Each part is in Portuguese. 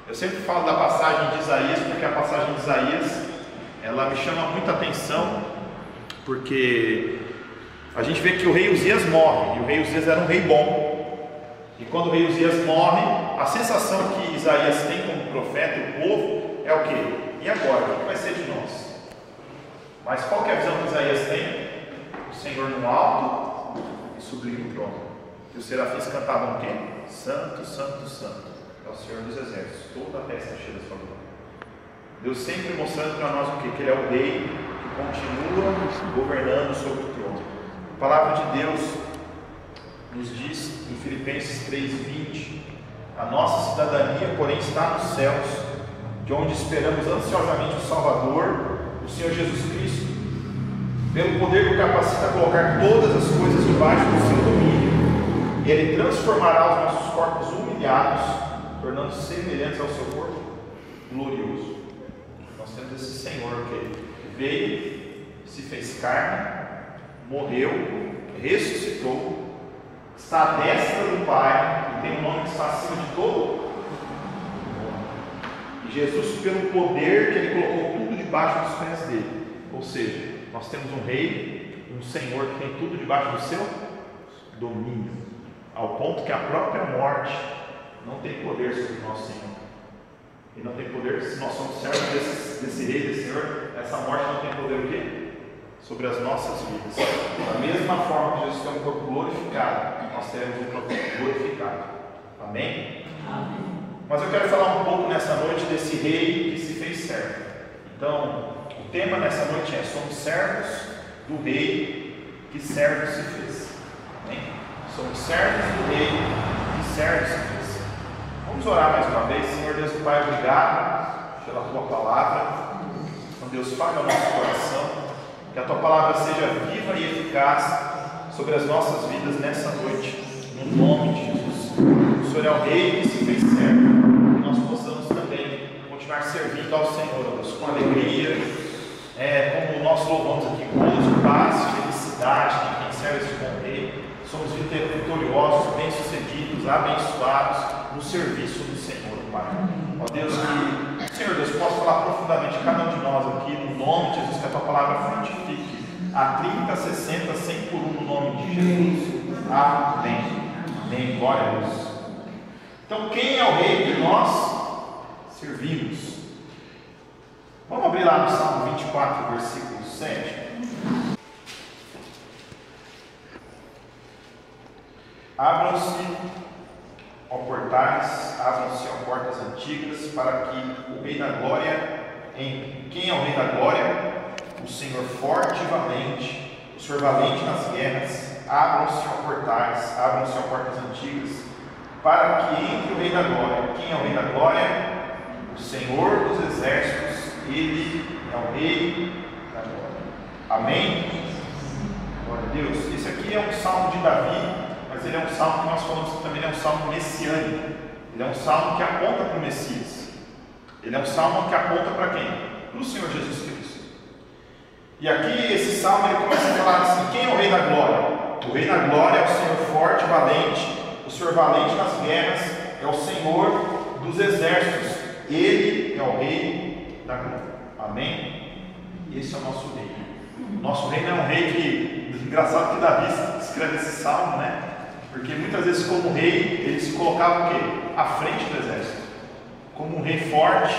Eu sempre falo da passagem de Isaías, porque a passagem de Isaías, ela me chama muita atenção, porque a gente vê que o rei Uzias morre, e o rei Uzias era um rei bom. E quando o rei Uzias morre, a sensação que Isaías tem como profeta, o povo, é o quê? E agora? O que vai ser de nós? Mas qual que é a visão que Isaías tem? O Senhor no alto e sublime o trono. E os serafins cantavam o quê? Santo, santo, santo é o Senhor dos exércitos, toda a terra está cheia da sua glória. Deus sempre mostrando para nós o quê? Que Ele é o rei que continua governando sobre o trono. A palavra de Deus nos diz em Filipenses 3:20: a nossa cidadania, porém, está nos céus, de onde esperamos ansiosamente o Salvador, o Senhor Jesus Cristo, pelo poder que o capacita a colocar todas as coisas debaixo do seu domínio. E Ele transformará os nossos corpos humilhados, tornando-se semelhantes ao seu corpo glorioso. Nós temos esse Senhor que veio, se fez carne, morreu, ressuscitou, está à destra do Pai e tem um nome que está acima de todo. E Jesus, pelo poder que Ele colocou tudo debaixo dos pés dele, ou seja, nós temos um rei, um Senhor que tem tudo debaixo do seu domínio, ao ponto que a própria morte não tem poder sobre o nosso Senhor. E não tem poder, se nós somos servos desse rei, desse Senhor, essa morte não tem poder o quê? Sobre as nossas vidas. Da mesma forma que Jesus tem um corpo glorificado, nós teremos um corpo glorificado. Amém? Amém. Mas eu quero falar um pouco nessa noite desse rei que se fez servo. Então, o tema nessa noite é: somos servos do rei que servo se fez. Amém? Somos servos do rei que servo se fez. Vamos orar mais uma vez. Senhor Deus do Pai, obrigado pela Tua palavra. Então, Deus, fale ao nosso coração, que a Tua palavra seja viva e eficaz sobre as nossas vidas nessa noite, no nome de Jesus. O Senhor é o Rei que se fez servo, que nós possamos também continuar servindo ao Senhor, Deus, com alegria, como nós louvamos aqui, gozo, paz, felicidade, que quem serve esse bom Rei, somos vitoriosos, bem-sucedidos, abençoados no serviço do Senhor, Pai. Ó Deus, que, Senhor Deus, possa falar profundamente a cada um de nós aqui, no nome de Jesus, que a Tua palavra frutifique a 30, 60, 100 por um, no nome de Jesus. Amém. Amém. Glória a Deus. Então, quem é o Rei que nós servimos? Vamos abrir lá no Salmo 24, versículo 7. Abram-se, ó portais, abram-se, ó portas antigas, para que o Rei da Glória entre. Quem é o Rei da Glória? O Senhor forte e valente, o Senhor valente nas guerras. Abram-se, ó portais, abram-se, ó portas antigas, para que entre o Rei da Glória. Quem é o Rei da Glória? O Senhor dos exércitos, Ele é o Rei da Glória. Amém? Glória a Deus. Esse aqui é um salmo de Davi, mas ele é um salmo que nós falamos que também é um salmo messiânico. Ele é um salmo que aponta para o Messias. Ele é um salmo que aponta para quem? Para o Senhor Jesus Cristo. E aqui esse salmo ele começa a falar assim: quem é o Rei da Glória? O Rei da Glória é o Senhor forte e valente, o Senhor valente nas guerras, é o Senhor dos exércitos. Ele é o Rei da Glória. Amém? Esse é o nosso Rei. O nosso Rei não é um rei que... Engraçado que Davi escreve esse salmo, né? Porque muitas vezes, como rei, ele se colocava o quê? À frente do exército, como um rei forte,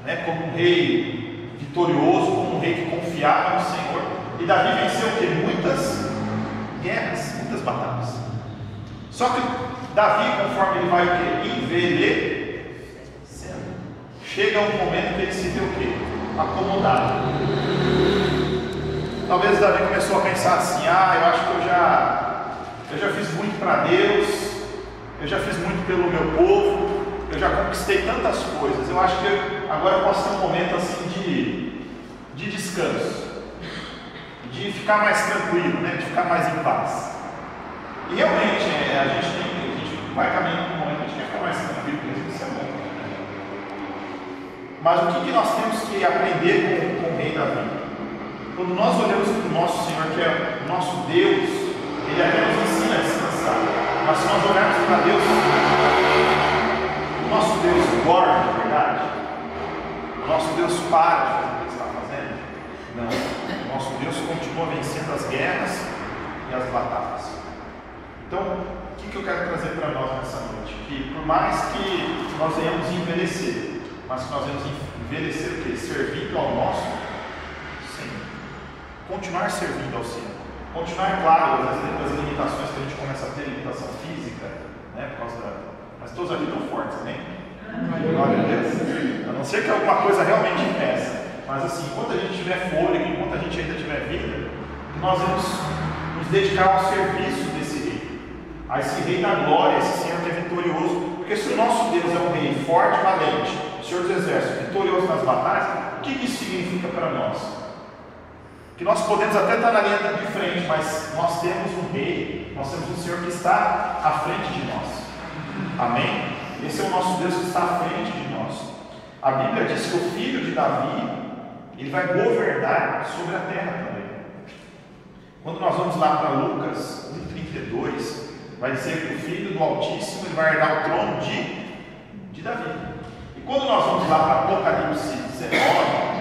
né? Como um rei vitorioso, como um rei que confiava no Senhor. E Davi venceu o quê? Muitas guerras, muitas batalhas. Só que Davi, conforme ele vai o quê? Envelhecendo, chega um momento que ele se vê o quê? Acomodado. Talvez Davi começou a pensar assim: eu acho que eu já fiz muito para Deus, eu já fiz muito pelo meu povo, eu já conquistei tantas coisas, eu acho que agora eu posso ter um momento assim de descanso, de ficar mais tranquilo, né? De ficar mais em paz. E realmente a gente vai caminhando para um momento que a gente quer ficar mais tranquilo, mesmo isso é bom. Mas o que nós temos que aprender com o Rei Davi? Quando nós olhamos para o nosso Senhor, que é o nosso Deus, Ele até nos ensina a descansar. Mas se nós olharmos para Deus, o nosso Deus dorme, de verdade? O nosso Deus para de fazer o que Ele está fazendo? Não. O nosso Deus continua vencendo as guerras e as batalhas. Então, o que eu quero trazer para nós nessa noite? Que por mais que nós venhamos envelhecer, mas que nós venhamos envelhecer o quê? Servindo ao nosso Senhor. Continuar servindo ao Senhor. Continuar, claro, às vezes das limitações que a gente começa a ter, limitação física, né, por causa da... Mas todos aqui estão fortes, né? Glória a Deus. A não ser que alguma coisa realmente impeça. Mas assim, enquanto a gente tiver fôlego, enquanto a gente ainda tiver vida, nós vamos nos dedicar ao serviço desse Rei. A esse Rei da glória, esse Senhor que é vitorioso. Porque se o nosso Deus é um Rei forte, valente, o Senhor dos Exércitos, vitorioso nas batalhas, o que isso significa para nós? Que nós podemos até estar na linha de frente, mas nós temos um Rei, nós temos um Senhor que está à frente de nós. Amém? Esse é o nosso Deus que está à frente de nós. A Bíblia diz que o filho de Davi, ele vai governar sobre a terra também. Quando nós vamos lá para Lucas 1,32, vai dizer que o filho do Altíssimo ele vai herdar o trono de Davi. E quando nós vamos lá para Apocalipse 19,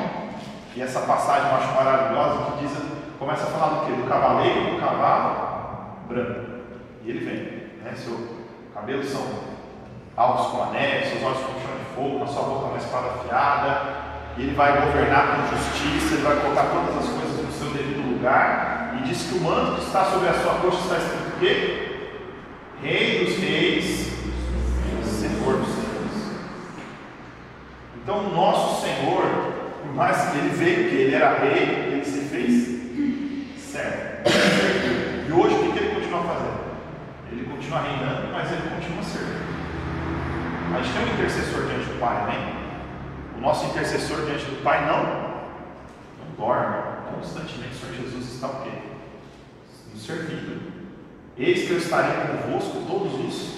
e essa passagem eu acho maravilhosa, que diz, começa a falar do quê? Do cavaleiro do cavalo branco. E ele vem, né? Seu cabelos são alvos com anéis, seus olhos como chama de fogo, na sua boca uma espada afiada, e ele vai governar com justiça, ele vai colocar todas as coisas no seu devido lugar, e diz que o manto que está sobre a sua coxa está escrito o quê? Rei dos reis, Senhor dos senhores. Então o nosso Senhor, por mais que ele veio, que ele era rei, ele se fez servo. E hoje o que ele continua fazendo? Ele continua reinando, mas ele continua servindo. A gente tem um intercessor diante do Pai, amém? O nosso intercessor diante do Pai não dorme. Constantemente o Senhor Jesus está o quê? Nos servindo. Eis que eu estarei convosco todos os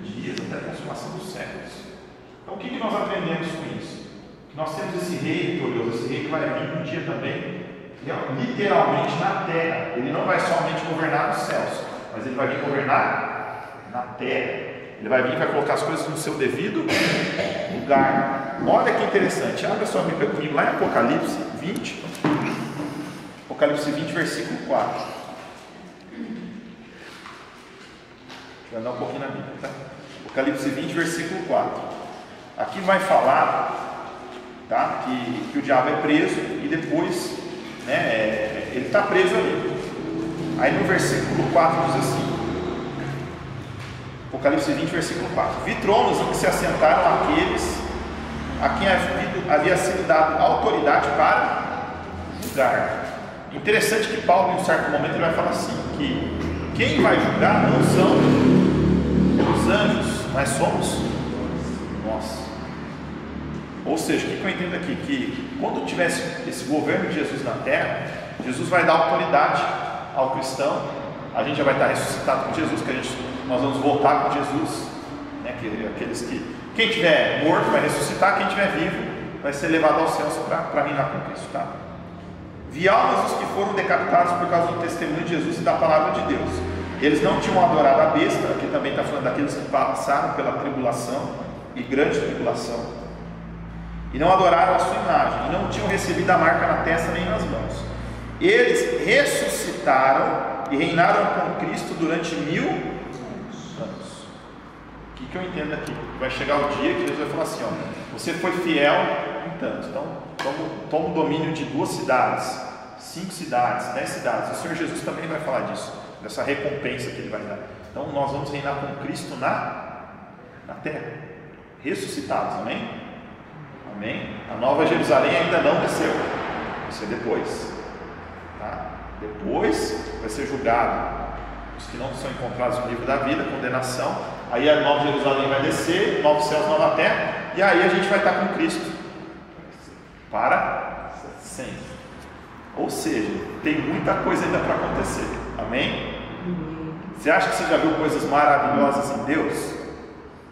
dias, até a consumação dos séculos. Então o que nós aprendemos com isso? Que nós temos esse rei vitorioso, esse rei que vai vir um dia também, literalmente na terra. Ele não vai somente governar nos céus, mas ele vai vir governar na terra. Ele vai vir e vai colocar as coisas no seu devido lugar. Olha que interessante. Abra sua Bíblia comigo lá em Apocalipse 20. Apocalipse 20, versículo 4. Deixa eu andar um pouquinho na Bíblia, tá? Apocalipse 20, versículo 4. Aqui vai falar, tá, que o diabo é preso e depois, né, ele está preso ali. Aí no versículo 4 diz assim, Apocalipse 20, versículo 4: Vi tronos em que se assentaram aqueles a quem havia sido dado autoridade para julgar. Interessante que Paulo, em um certo momento, ele vai falar assim, que quem vai julgar não são os anjos, mas somos nós. Ou seja, o que eu entendo aqui? Que quando tivesse esse governo de Jesus na terra, Jesus vai dar autoridade ao cristão. A gente já vai estar ressuscitado com Jesus, nós vamos voltar com Jesus, né? Aqueles que, quem tiver morto vai ressuscitar, quem tiver vivo vai ser levado aos céus para reinar com Cristo, tá? Vi almas dos que foram decapitados por causa do testemunho de Jesus e da palavra de Deus. Eles não tinham adorado a besta, aqui também está falando daqueles que passaram pela tribulação e grande tribulação, e não adoraram a sua imagem, e não tinham recebido a marca na testa nem nas mãos. Eles ressuscitaram e reinaram com Cristo durante 1000 anos. O que eu entendo aqui? Vai chegar o dia que Deus vai falar assim, ó, você foi fiel em tanto, então toma o domínio de 2 cidades, 5 cidades, 10 cidades. O Senhor Jesus também vai falar disso, dessa recompensa que Ele vai dar. Então nós vamos reinar com Cristo na terra, ressuscitados, amém? Amém? A nova Jerusalém ainda não desceu, vai ser depois, tá? Depois vai ser julgado os que não são encontrados no livro da vida, condenação. Aí a nova Jerusalém vai descer, novos céus, nova terra, e aí a gente vai estar com Cristo para sempre. Ou seja, tem muita coisa ainda para acontecer, amém? Você acha que você já viu coisas maravilhosas em Deus?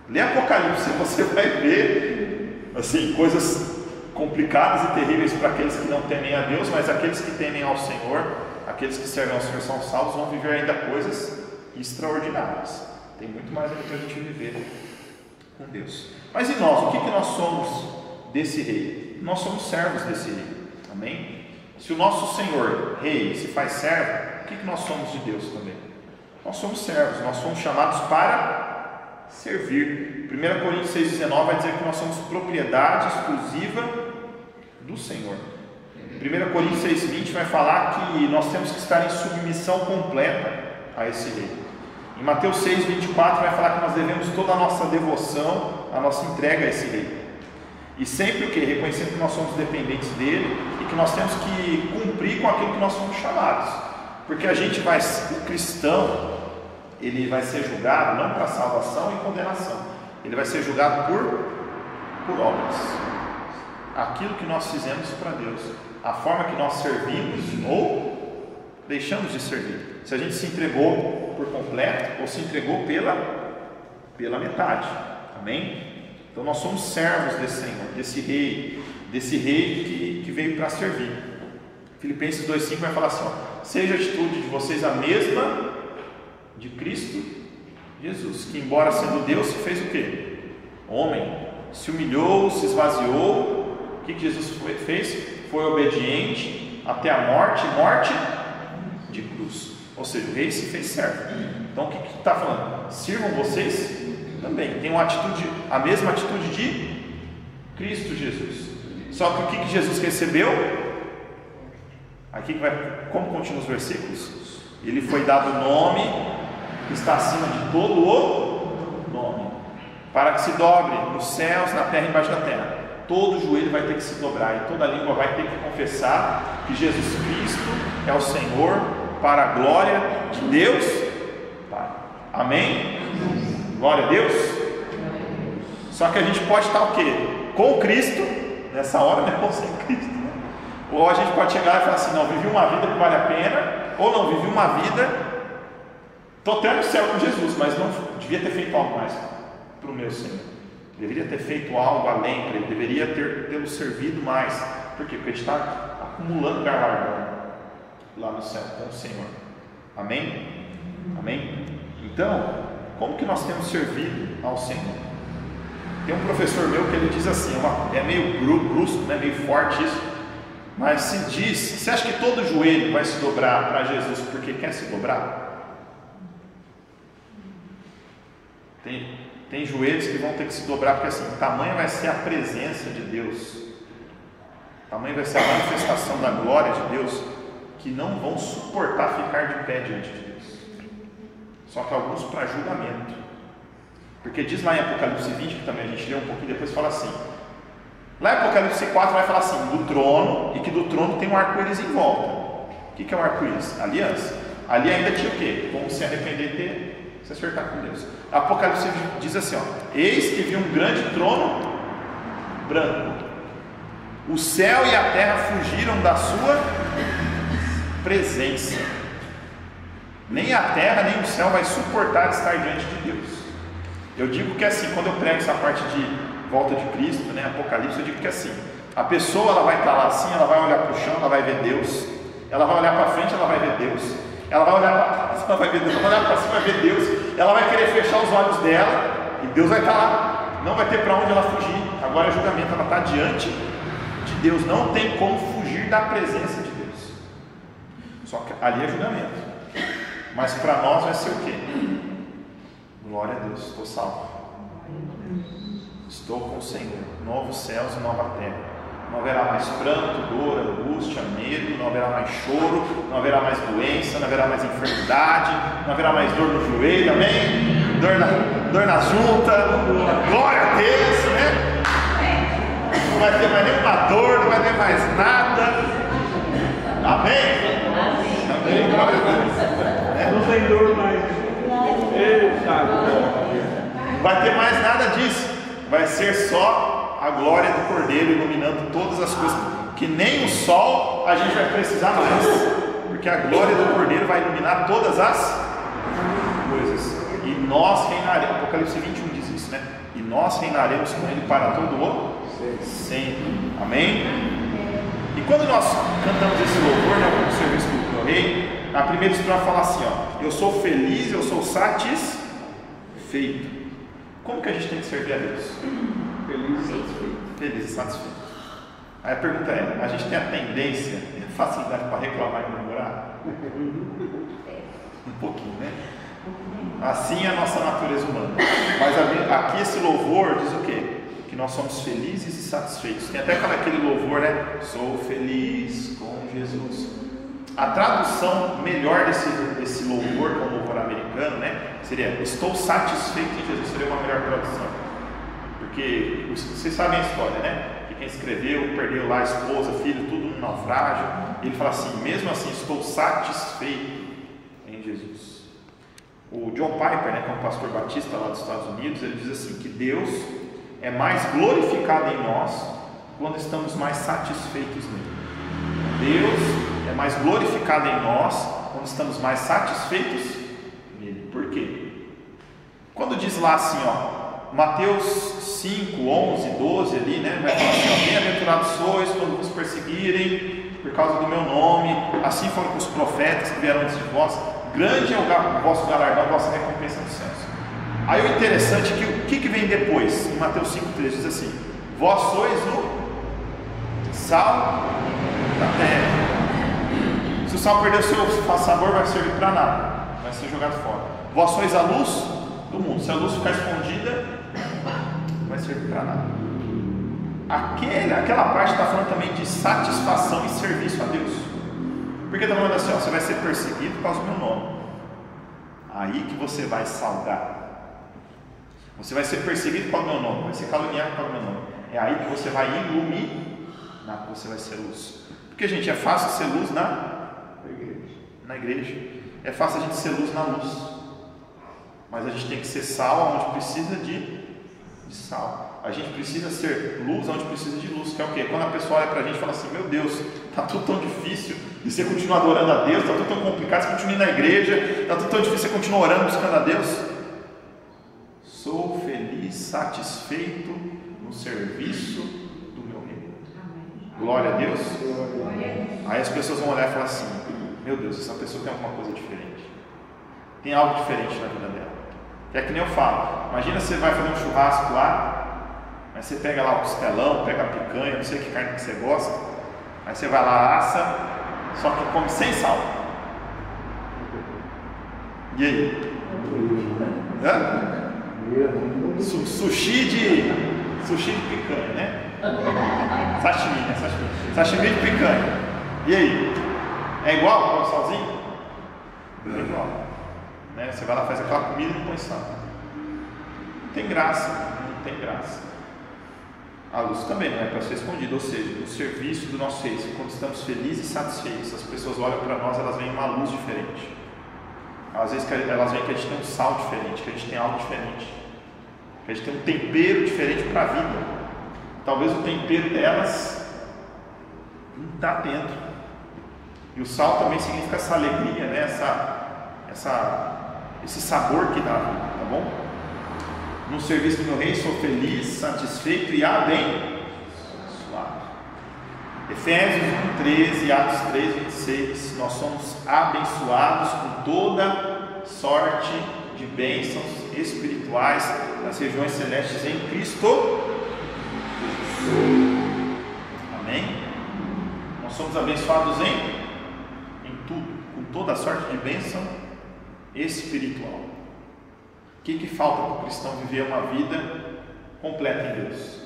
Lê Apocalipse, você vai ver assim, coisas complicadas e terríveis para aqueles que não temem a Deus, mas aqueles que temem ao Senhor, aqueles que servem ao Senhor são salvos, vão viver ainda coisas extraordinárias. Tem muito mais ainda para a gente viver com Deus. Mas e nós? O que nós somos desse rei? Nós somos servos desse rei. Amém? Se o nosso Senhor, rei, se faz servo, o que nós somos de Deus também? Nós somos servos, nós somos chamados para servir. 1 Coríntios 6,19 vai dizer que nós somos propriedade exclusiva do Senhor. 1 Coríntios 6,20 vai falar que nós temos que estar em submissão completa a esse rei. Em Mateus 6,24 vai falar que nós devemos toda a nossa devoção, a nossa entrega a esse rei. E sempre o que? Reconhecendo que nós somos dependentes dele e que nós temos que cumprir com aquilo que nós somos chamados. Porque o cristão, ele vai ser julgado não para salvação e condenação. Ele vai ser julgado por obras. Aquilo que nós fizemos para Deus. A forma que nós servimos ou deixamos de servir. Se a gente se entregou por completo ou se entregou pela metade. Amém? Então nós somos servos desse Senhor, desse rei que veio para servir. Filipenses 2,5 vai falar assim: seja a atitude de vocês a mesma de Cristo Jesus, que embora sendo Deus, se fez o quê? Homem, se humilhou, se esvaziou. O que Jesus fez? Foi obediente até a morte de cruz. Ou seja, o rei se fez servo. Então o que está falando? Sirvam vocês também, tem a mesma atitude de Cristo Jesus. Só que o que Jesus recebeu? Aqui como continua os versículos? Ele foi dado o nome que está acima de todo o nome, para que se dobre nos céus, na terra e embaixo da terra. Todo joelho vai ter que se dobrar e toda língua vai ter que confessar que Jesus Cristo é o Senhor, para a glória de Deus Pai. Amém? Glória a Deus. Só que a gente pode estar o quê? Com Cristo, nessa hora, né? Ou sem Cristo, né? Ou a gente pode chegar e falar assim: não, vivi uma vida que vale a pena, ou não, vivi uma vida, estou até no céu com Jesus, mas não devia ter feito algo mais para o meu Senhor. Deveria ter feito algo além para Ele, deveria tê-lo servido mais. Por quê? Porque a gente está acumulando galardão lá no céu com o Senhor. Amém? Amém? Então, como que nós temos servido ao Senhor? Tem um professor meu que ele diz assim, é meio brusco, né, meio forte isso, mas se diz: você acha que todo joelho vai se dobrar para Jesus porque quer se dobrar? Tem joelhos que vão ter que se dobrar porque assim, tamanha vai ser a presença de Deus, tamanha vai ser a manifestação da glória de Deus, que não vão suportar ficar de pé diante de Deus. Só que alguns para julgamento. Porque diz lá em Apocalipse 20, que também a gente lê um pouquinho depois, fala assim, lá em Apocalipse 4 vai falar assim, do trono, e que do trono tem um arco-íris em volta. O que é um arco-íris? Aliança. Ali ainda tinha o quê? Como se arrepender e se acertar com Deus. Apocalipse diz assim, eis que vi um grande trono branco. O céu e a terra fugiram da sua presença. Nem a terra nem o céu vai suportar estar diante de Deus. Eu digo que assim, quando eu prego essa parte de volta de Cristo, né, Apocalipse, eu digo que assim, a pessoa ela vai estar lá assim, ela vai olhar para o chão, ela vai ver Deus, ela vai olhar para frente, ela vai ver Deus, ela vai olhar para trás, ela vai ver Deus, ela vai olhar para cima, vai ver Deus, ela vai querer fechar os olhos dela, e Deus vai estar lá, não vai ter para onde ela fugir. Agora é julgamento, ela está diante de Deus, não tem como fugir da presença de Deus. Só que ali é julgamento. Mas para nós vai ser o quê? Glória a Deus, estou salvo, estou com o Senhor, novos céus e nova terra. Não haverá mais pranto, dor, angústia, medo, não haverá mais choro, não haverá mais doença, não haverá mais enfermidade, não haverá mais dor no joelho, amém? Dor na junta, glória a Deus, né? Não vai ter mais nenhuma dor, não vai ter mais nada, amém? Amém, glória a Deus. Não tem dor mais. Não vai ter mais nada disso, vai ser só a glória do Cordeiro iluminando todas as coisas, que nem o sol a gente vai precisar mais, porque a glória do Cordeiro vai iluminar todas as coisas, e nós reinaremos. Apocalipse 21 diz isso, né? E nós reinaremos com Ele para todo o sempre, amém? E quando nós cantamos esse louvor, né, no serviço do meu rei, a primeira estrofe fala assim, eu sou feliz, eu sou satisfeito. Como que a gente tem que servir a Deus? Feliz e satisfeito. Feliz e satisfeito. Aí a pergunta é, a gente tem a tendência e a facilidade para reclamar e murmurar? Um pouquinho, né? Assim é a nossa natureza humana. Mas aqui esse louvor diz o quê? Que nós somos felizes e satisfeitos. Tem até aquele louvor, né? Sou feliz com Jesus. A tradução melhor desse louvor, que é um louvor americano, né? Seria estou satisfeito em Jesus. Seria uma melhor tradução. Porque vocês sabem a história, né? Que quem escreveu perdeu lá a esposa, filho, tudo no naufrágio. Ele fala assim, mesmo assim estou satisfeito em Jesus. O John Piper, né, que é um pastor batista lá dos Estados Unidos, ele diz assim, que Deus é mais glorificado em nós quando estamos mais satisfeitos nele. Deus é mais glorificado em nós quando estamos mais satisfeitos nele. Por quê? Quando diz lá assim, ó, Mateus 5, 11, 12 ali, né, vai falar assim, ó, bem-aventurados sois quando vos perseguirem por causa do meu nome, assim foram com os profetas que vieram antes de vós, grande é o vosso galardão, a vossa recompensa nos céus. Aí o interessante é que o que vem depois? Em Mateus 5,3 diz assim, vós sois o sal da terra. Se o sal perder o seu sabor, vai servir para nada, vai ser jogado fora. Vós sois a luz do mundo. Se a luz ficar escondida, não vai servir para nada. Aquela parte está falando também de satisfação e serviço a Deus. Porque está falando assim, ó, você vai ser perseguido por causa do meu nome. Aí que você vai salgar. Você vai ser perseguido por causa do meu nome, vai ser caluniado por causa do meu nome. É aí que você vai iluminar, que você vai ser luz. Porque, gente, é fácil ser luz na igreja. É fácil a gente ser luz na luz. Mas a gente tem que ser sal onde precisa de sal. A gente precisa ser luz onde precisa de luz. Que é o quê? Quando a pessoa olha pra gente e fala assim, meu Deus, está tudo tão difícil, e você continua adorando a Deus, está tudo tão complicado, você continua indo na igreja, está tudo tão difícil, você continua orando, buscando a Deus. Sou feliz, satisfeito no serviço do meu reino. Glória a Deus. Aí as pessoas vão olhar e falar assim, meu Deus, essa pessoa tem alguma coisa diferente. Tem algo diferente na vida dela. É que nem eu falo, imagina você vai fazer um churrasco lá, aí você pega lá o costelão, pega a picanha, não sei que carne que você gosta, aí você vai lá, assa, só que come sem sal. E aí? Hã? Sushi de picanha, né? Sashimi, né? Sashimi de picanha. E aí? É igual com o salzinho? É igual. Né? Você vai lá, faz aquela comida e não põe sal. Não tem graça. A luz também não é para ser escondida, ou seja, o serviço do nosso reino, quando estamos felizes e satisfeitos, as pessoas olham para nós, elas veem uma luz diferente. Às vezes elas veem que a gente tem um sal diferente, que a gente tem algo diferente, que a gente tem um tempero diferente para a vida. Talvez o tempero delas não está dentro. E o sal também significa essa alegria, né? Esse sabor que dá, tá bom? No serviço do meu rei sou feliz, satisfeito e abençoado. Efésios 1:13, Atos 3:26, nós somos abençoados com toda sorte de bênçãos espirituais nas regiões celestes em Cristo Jesus. Amém? Nós somos abençoados em tudo, com toda sorte de bênção espiritual. O que falta para o cristão viver uma vida completa em Deus?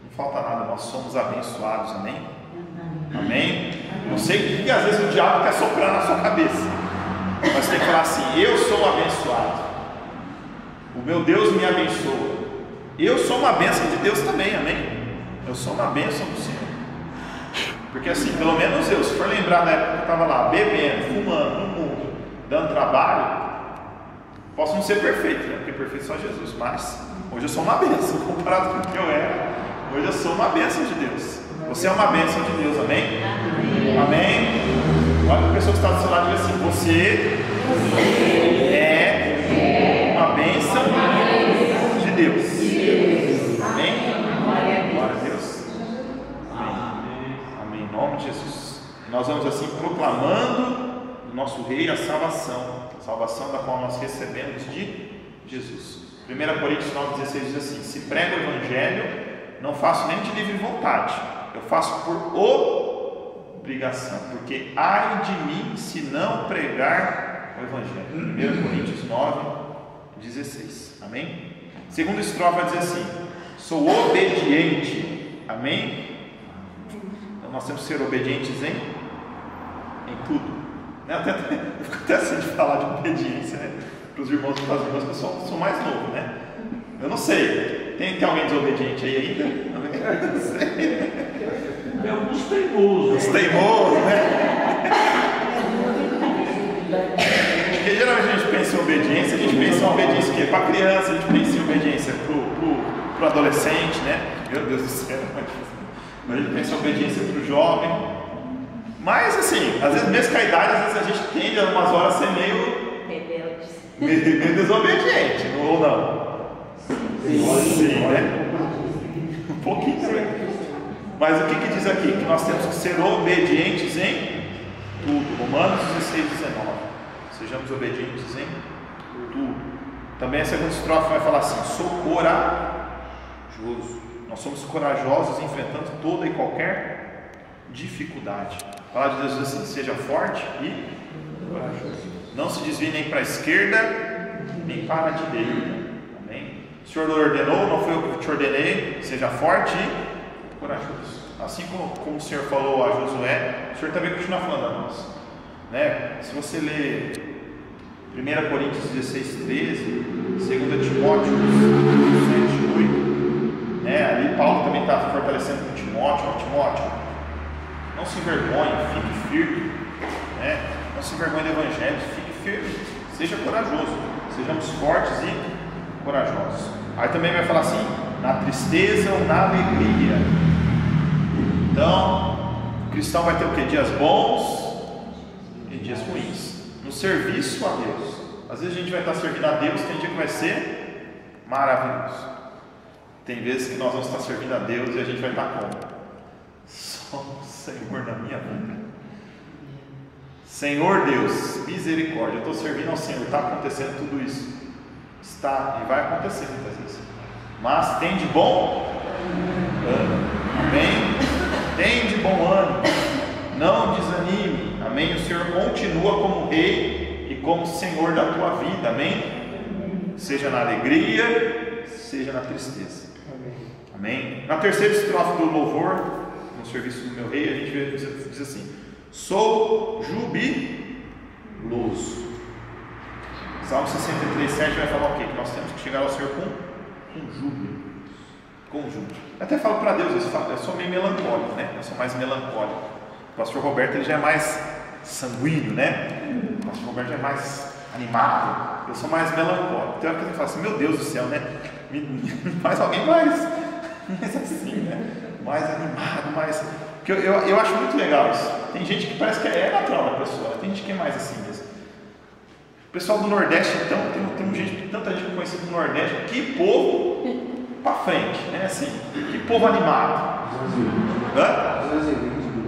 Não falta nada, nós somos abençoados, amém? Amém? Eu sei que às vezes o diabo quer soprar na sua cabeça, mas tem que falar assim, eu sou abençoado, o meu Deus me abençoa, eu sou uma bênção de Deus também, amém? Eu sou uma bênção do Senhor, porque assim, pelo menos eu, se for lembrar na época que eu estava lá, bebendo, fumando, no mundo, dando trabalho, posso não ser perfeito, né? Porque perfeito só Jesus, mas hoje eu sou uma bênção, comparado com o que eu era, hoje eu sou uma bênção de Deus. Você é uma bênção de Deus, amém? Amém? Olha para a pessoa que está do seu lado e diz assim, você é uma bênção de Deus. Amém? Glória a Deus. Amém. Amém. Em nome de Jesus. Nós vamos assim proclamando do nosso Rei a salvação da qual nós recebemos de Jesus. 1 Coríntios 9,16 diz assim: se prego o Evangelho, não faço nem de livre vontade, eu faço por obrigação, porque ai de mim se não pregar o Evangelho. 1 Coríntios 9,16. Amém? Segunda estrofe vai dizer assim: sou obediente. Amém? Então nós temos que ser obedientes em tudo. Eu fico até assim de falar de obediência, né? Para os irmãos e para as irmãs, que eu sou mais novo, né? Eu não sei. Tem alguém desobediente aí ainda? Não sei. É alguns teimosos. Os teimosos, né? Porque geralmente a gente pensa em obediência, a gente pensa em obediência o quê? Para a criança, a gente pensa em obediência para o adolescente, né? Meu Deus do céu. Mas a gente pensa em obediência para o jovem. Mas assim, às vezes mesmo com a idade, às vezes a gente tende a umas horas a ser meio desobediente, ou não? Sim, né? Um pouquinho também. Mas o que diz aqui? Que nós temos que ser obedientes em tudo. Romanos 16, 19. Sejamos obedientes em tudo. Também a segunda estrofe vai falar assim: sou corajoso. Nós somos corajosos enfrentando toda e qualquer dificuldade. A palavra de Deus diz assim: seja forte e corajoso. Não se desvie nem para a esquerda, nem para a direita. Amém? O Senhor ordenou, não foi eu que te ordenei. Seja forte e corajoso. Assim como o Senhor falou a Josué, o Senhor também continua falando a nós, né? Se você ler 1 Coríntios 16, 13, 2 Timóteo 7, 8, né? Ali Paulo também está fortalecendo com Timóteo. Timóteo, não se envergonhe, fique firme, né? Não se envergonhe do Evangelho, fique firme, seja corajoso, sejamos fortes e corajosos. Aí também vai falar assim: na tristeza ou na alegria. Então, o cristão vai ter o que? Dias bons e dias ruins. No serviço a Deus. Às vezes a gente vai estar servindo a Deus, tem dia que vai ser maravilhoso. Tem vezes que nós vamos estar servindo a Deus e a gente vai estar como? Só o Senhor na minha vida. Senhor Deus, misericórdia, eu estou servindo ao Senhor, está acontecendo tudo isso. Está e vai acontecer muitas vezes. Mas tem de bom ânimo. Amém? Tem de bom ânimo. Não desanime. Amém? O Senhor continua como Rei e como Senhor da tua vida. Amém? Seja na alegria, seja na tristeza. Amém? Na terceira estrofe do louvor, no serviço do meu Rei, a gente diz assim: sou jubiloso. Salmo 63, 7 vai falar o quê? Que nós temos que chegar ao Senhor com júbilo. Com júbilo. Eu até falo para Deus, eu sou meio melancólico, né? Eu sou mais melancólico. O pastor Roberto, ele já é mais sanguíneo, né? O pastor Roberto já é mais animado. Eu sou mais melancólico. Então é que eu falo assim: meu Deus do céu, né? Mais alguém mais assim, né? Mais animado, mais... Porque eu acho muito legal isso. Tem gente que parece que é natural da pessoa, tem gente que é mais assim mesmo. O pessoal do Nordeste, então, tem tanta gente conhecida do Nordeste. Que povo para frente, né? Assim, que povo animado.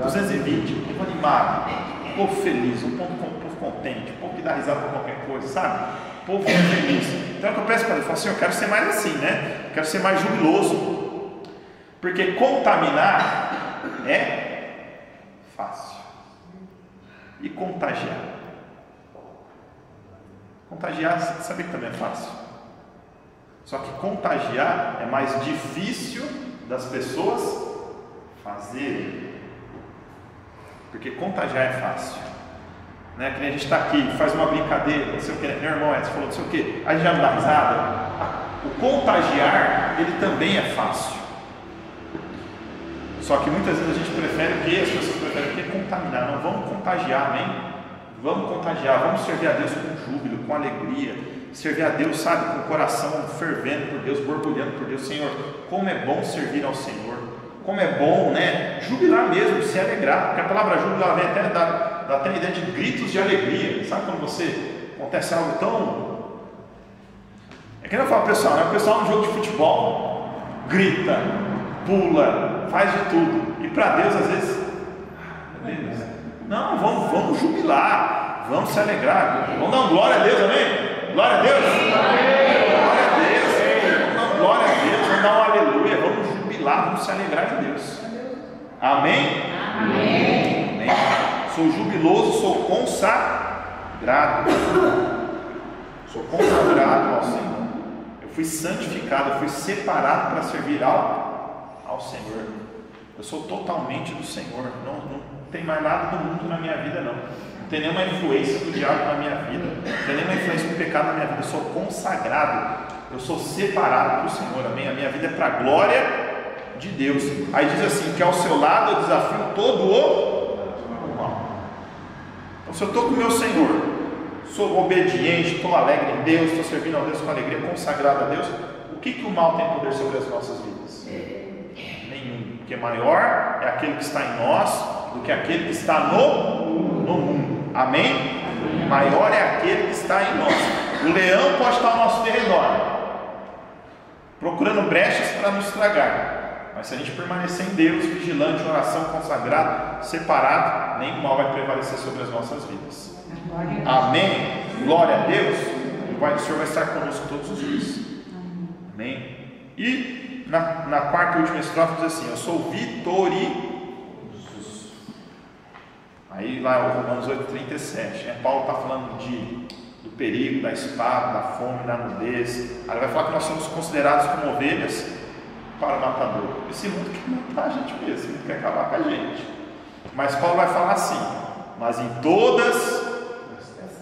220, povo animado, povo feliz, um povo contente, um povo que dá risada por qualquer coisa, sabe? Povo feliz. Então é que eu peço para Deus, eu falo assim: eu quero ser mais assim, né? Eu quero ser mais jubiloso. Porque contaminar é fácil. E contagiar? Contagiar, sabe que também é fácil. Só que contagiar é mais difícil das pessoas fazerem. Porque contagiar é fácil, né? Que nem a gente está aqui, faz uma brincadeira, não sei o que, meu irmão Edson falou não sei o que, a gente já não dá risada. O contagiar, ele também é fácil. Só que muitas vezes a gente prefere o que? As pessoas preferem o que? Contaminar. Não, vamos contagiar, amém? Vamos contagiar, vamos servir a Deus com júbilo, com alegria. Servir a Deus, sabe, com o coração fervendo por Deus, borbulhando por Deus. Senhor, como é bom servir ao Senhor. Como é bom, né? Jubilar mesmo, se alegrar. Porque a palavra júbilo, ela vem até dá até a ideia de gritos de alegria. Sabe quando você acontece algo tão... É que nem eu falo pessoal, né? O pessoal no jogo de futebol grita, pula, faz de tudo. E para Deus, às vezes, não, vamos jubilar, vamos se alegrar, vamos dar uma glória a Deus, amém? Glória a Deus, glória a Deus. dar um aleluia, vamos jubilar, vamos se alegrar de Deus. Amém? Amém. Amém. Sou jubiloso, sou consagrado. Sou consagrado ao Senhor. Eu fui santificado, eu fui separado para servir ao Senhor. Eu sou totalmente do Senhor. Não tem mais nada do mundo na minha vida, não. Não tem nenhuma influência do diabo na minha vida. Não tem nenhuma influência do pecado na minha vida. Eu sou consagrado. Eu sou separado para o Senhor. Amém? A minha vida é para a glória de Deus. Aí diz assim, que ao seu lado eu desafio todo o mal. Então, se eu estou com o meu Senhor, sou obediente, estou alegre em Deus, estou servindo a Deus com alegria, consagrado a Deus, o que o mal tem poder sobre as nossas vidas? Nenhum. Porque maior é aquele que está em nós do que aquele que está no mundo. Amém? Maior é aquele que está em nós. O leão pode estar ao nosso derredor, procurando brechas para nos tragar. Mas se a gente permanecer em Deus, vigilante, oração, consagrado, separado, nenhum mal vai prevalecer sobre as nossas vidas. Amém? Glória a Deus. O Senhor vai estar conosco todos os dias. Amém? E na quarta e última estrofe diz assim: eu sou vitorioso. Aí lá o Romanos 8,37, Paulo está falando do perigo, da espada, da fome, da nudez. Aí ele vai falar que nós somos considerados como ovelhas para o matador. Esse mundo quer matar a gente mesmo, esse mundo quer acabar com a gente. Mas Paulo vai falar assim: mas em todas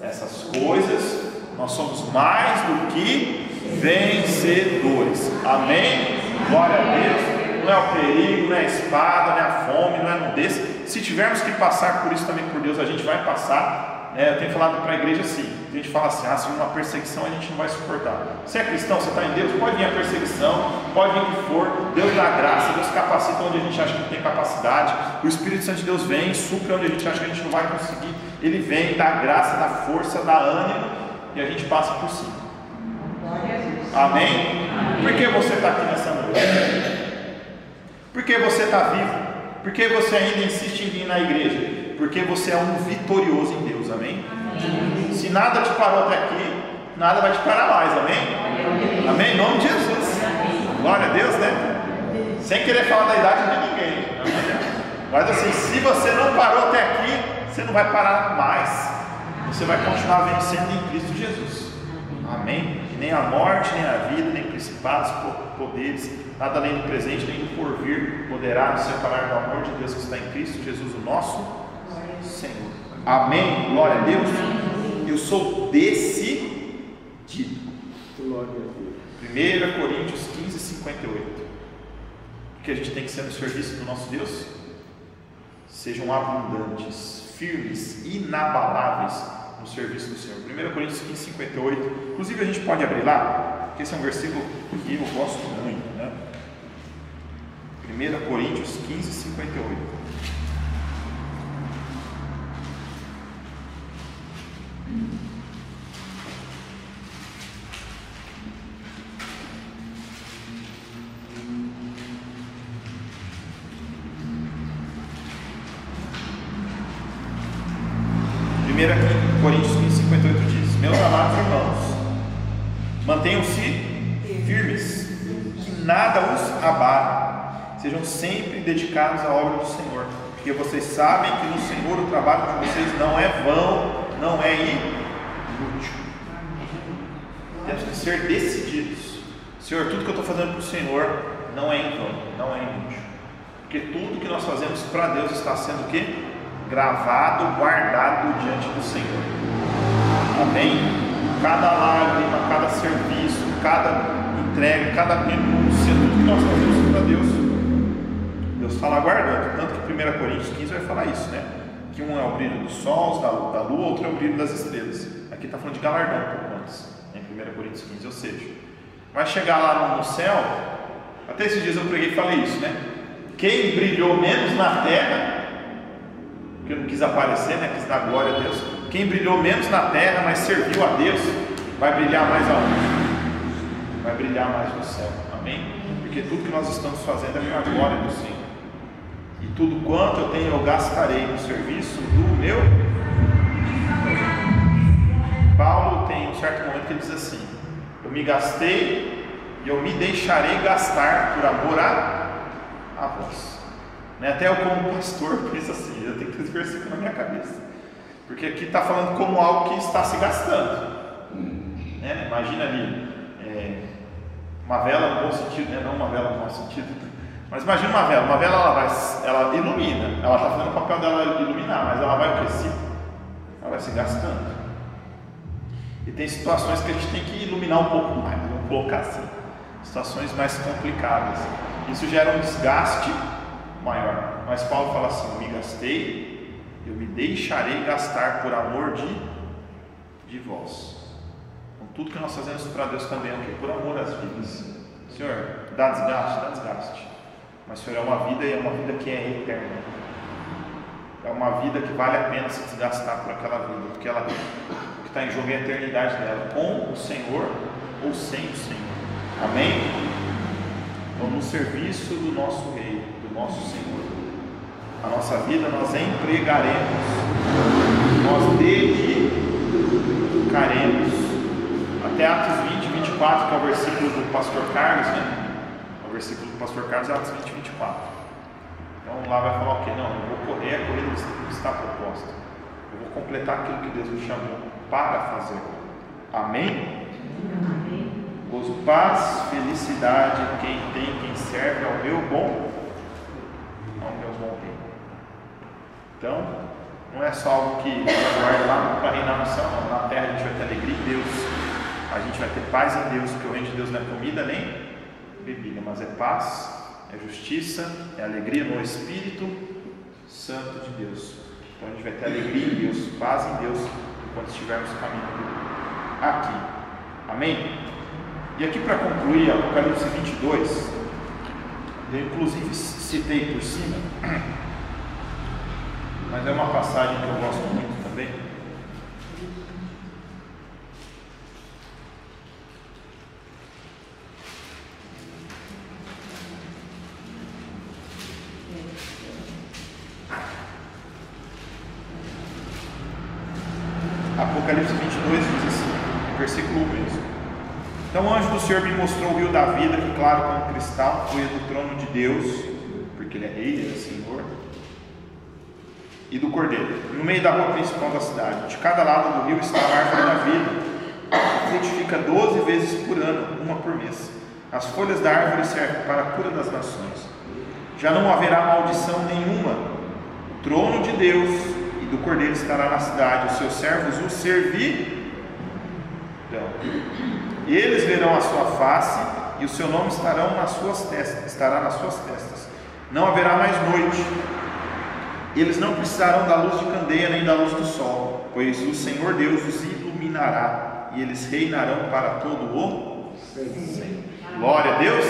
essas coisas nós somos mais do que vencedores. Amém? Glória a Deus. Não é o perigo, não é a espada, não é a fome, não é a nudez. Se tivermos que passar por isso também por Deus, a gente vai passar. Eu tenho falado para a igreja assim, a gente fala assim, se vir uma perseguição a gente não vai suportar. Você é cristão, você está em Deus, pode vir a perseguição, pode vir o que for, Deus dá graça, Deus capacita onde a gente acha que não tem capacidade, o Espírito Santo de Deus vem, supra onde a gente acha que a gente não vai conseguir, Ele vem, dá graça, dá força, dá ânimo, e a gente passa por cima. Amém? Por que você está aqui nessa noite? Por que você está vivo? Por que você ainda insiste em vir na igreja? Porque você é um vitorioso em Deus, amém? Se nada te parou até aqui, nada vai te parar mais, amém? Amém? Em nome de Jesus. Glória a Deus, né? Sem querer falar da idade de ninguém, mas assim, se você não parou até aqui, você não vai parar mais. Você vai continuar vencendo em Cristo Jesus. Amém? E nem a morte, nem a vida, nem principados, poderes, nada além do presente, nem do porvir poderá nos separar do amor de Deus que está em Cristo Jesus, o nosso Senhor. Amém? Glória a Deus. Eu sou decidido. Glória a Deus. 1 Coríntios 15, 58. Que a gente tem que ser no serviço do nosso Deus. Sejam abundantes, firmes, inabaláveis no serviço do Senhor. 1 Coríntios 15, 58. Inclusive a gente pode abrir lá, porque esse é um versículo que eu gosto muito, né? 1 Coríntios 15, 58. Coríntios 15, 58 diz: meus amados irmãos, mantenham-se firmes, que nada os abale, sejam sempre dedicados à obra do Senhor, porque vocês sabem que no Senhor o trabalho de vocês não é vão, não é inútil. Temos que ser decididos. Senhor, tudo que eu estou fazendo para o Senhor não é em vão, não é inútil, porque tudo que nós fazemos para Deus está sendo o quê? Gravado, guardado diante do Senhor. Amém? Cada lágrima, cada serviço, cada entrega, cada renúncia, tudo que nós fazemos para Deus, Deus está lá guardando. Tanto que 1 Coríntios 15 vai falar isso, né? Que um é o brilho dos sols, da lua, outro é o brilho das estrelas. Aqui está falando de galardão um pouco antes, em 1 Coríntios 15, ou seja, vai chegar lá no céu. Até esses dias eu preguei e falei isso, né? Quem brilhou menos na terra, que eu não quis aparecer, né? Quis dar glória a Deus. Quem brilhou menos na terra, mas serviu a Deus, vai brilhar mais aonde? Vai brilhar mais no céu. Amém? Porque tudo que nós estamos fazendo é para a glória do Senhor. E tudo quanto eu tenho, eu gastarei no serviço do meu. Paulo tem um certo momento que ele diz assim: eu me gastei e eu me deixarei gastar por amor a vós. Até eu, como pastor, penso assim, eu tenho que ter esse versículo na minha cabeça, porque aqui está falando como algo que está se gastando. Imagina ali uma vela no bom sentido, não uma vela no mau sentido, mas imagina uma vela ela ilumina, ela está fazendo o papel dela iluminar, mas ela vai o que? Ela vai se gastando. E tem situações que a gente tem que iluminar um pouco mais, vamos colocar assim, situações mais complicadas. Isso gera um desgaste maior. Mas Paulo fala assim: eu me gastei, eu me deixarei gastar por amor de vós. Então, tudo que nós fazemos para Deus também é por amor às vidas. Senhor, dá desgaste. Mas, Senhor, é uma vida, e é uma vida que é eterna. É uma vida que vale a pena se desgastar por aquela vida, porque o que está em jogo é a eternidade dela, com o Senhor ou sem o Senhor. Amém? Então, no serviço do nosso Rei, do nosso Senhor, a nossa vida nós empregaremos, nós dedicaremos. Até Atos 20, 24, que é o versículo do pastor Carlos, O versículo do pastor Carlos é Atos 20, 24. Então lá vai falar o quê? Não, eu vou correr a corrida que está proposta. Eu vou completar aquilo que Deus me chamou para fazer. Amém? Amém. Gozo, paz, felicidade, quem serve ao meu bom Rei. Então, não é só algo que guarda lá para reinar no céu, não. Na terra a gente vai ter alegria em Deus, a gente vai ter paz em Deus, porque o reino de Deus não é comida nem bebida, mas é paz, é justiça, é alegria no Espírito Santo de Deus. Então a gente vai ter alegria em Deus, paz em Deus, enquanto estivermos caminhando aqui. Amém? E aqui, para concluir, Apocalipse 22, eu inclusive citei por cima, mas é uma passagem que eu gosto muito também. Apocalipse 22 diz assim, versículo 1 mesmo. Então o anjo do Senhor me mostrou o rio da vida, que claro como cristal, fluía do trono de Deus, porque ele é rei, ele é Senhor, e do Cordeiro, no meio da rua principal da cidade. De cada lado do rio está a árvore da vida, que frutifica 12 vezes por ano, uma por mês. As folhas da árvore servem para a cura das nações. Já não haverá maldição nenhuma. O trono de Deus e do Cordeiro estará na cidade, os seus servos o servirão. E eles verão a sua face, e o seu nome estará nas suas testas. Não haverá mais noite. Eles não precisarão da luz de candeia nem da luz do sol, pois o Senhor Deus os iluminará, e eles reinarão para todo o sempre. Glória a Deus.